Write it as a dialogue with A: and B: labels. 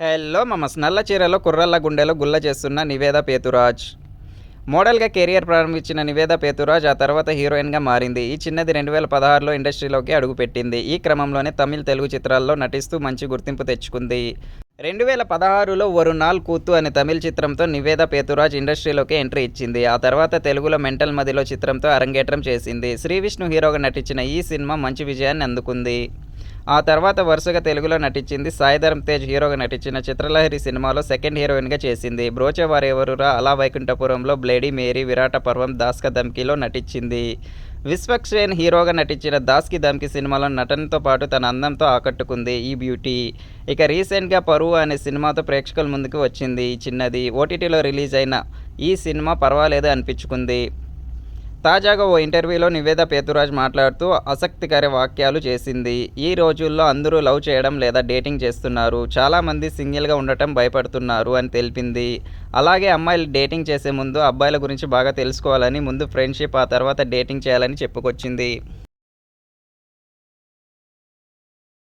A: Hello మమస్ నల్ల చీరలో కుర్రల్ల గుండెలో గుల్ల చేస్తున్న నివేద పేతురాజ్. మోడల్గా కెరియర్ ప్రారంభించిన నివేద పేతురాజ్ ఆ తర్వాత హీరోయిన్గా మారింది. ఈ చిన్నది 2016లో ఇండస్ట్రీలోకి అడుగుపెట్టింది. ఈ క్రమంలోనే తమిళ్, తెలుగు చిత్రాల్లో నటిస్తూ మంచి గుర్తింపు తెచ్చుకుంది. 2016లో 'ఒరు నాల్ కూతు' అనే తమిళ్ చిత్రంతో నివేద పేతురాజ్ ఇండస్ట్రీలోకి ఎంట్రీ ఇచ్చింది. ఆ తర్వాత తెలుగులో 'మెంటల్ మదిలో' చిత్రంతో అరంగేట్రం చేసింది. శ్రీవిష్ణు హీరోగా నటించిన ఈ సినిమా మంచి విజయాన్ని అందుకుంది. ఆ తర్వాత వరుసగా తెలుగులో నటించింది. సాయిధరమ్ తేజ్ హీరోగా నటించిన 'చిత్రలహరి' సినిమాలో సెకండ్ హీరోయిన్గా చేసింది. 'బ్రోచేవారెవరురా', 'అల వైకుంఠపురంలో', 'బ్లేడీ మేరీ', 'విరాట పర్వం', 'దాస్ కా ధమ్కీ'లో నటించింది. విశ్వక్సేన్ హీరోగా నటించిన 'దాస్ కి ధమ్కీ' సినిమాలో నటనతో పాటు తన అందంతో ఆకట్టుకుంది ఈ బ్యూటీ. ఇక రీసెంట్గా 'పరువు' అనే సినిమాతో ప్రేక్షకుల ముందుకు వచ్చింది ఈ చిన్నది. ఓటీటీలో రిలీజ్ అయిన ఈ సినిమా పర్వాలేదు అనిపించుకుంది. తాజాగా ఓ ఇంటర్వ్యూలో నివేద పేతురాజ్ మాట్లాడుతూ ఆసక్తికర వ్యాఖ్యలు చేసింది. ఈ రోజుల్లో అందరూ లవ్ చేయడం లేదా డేటింగ్ చేస్తున్నారు. చాలామంది సింగిల్గా ఉండటం భయపడుతున్నారు అని తెలిపింది. అలాగే అమ్మాయిలు డేటింగ్ చేసే ముందు అబ్బాయిల గురించి బాగా తెలుసుకోవాలని, ముందు ఫ్రెండ్షిప్ ఆ తర్వాత డేటింగ్ చేయాలని చెప్పుకొచ్చింది.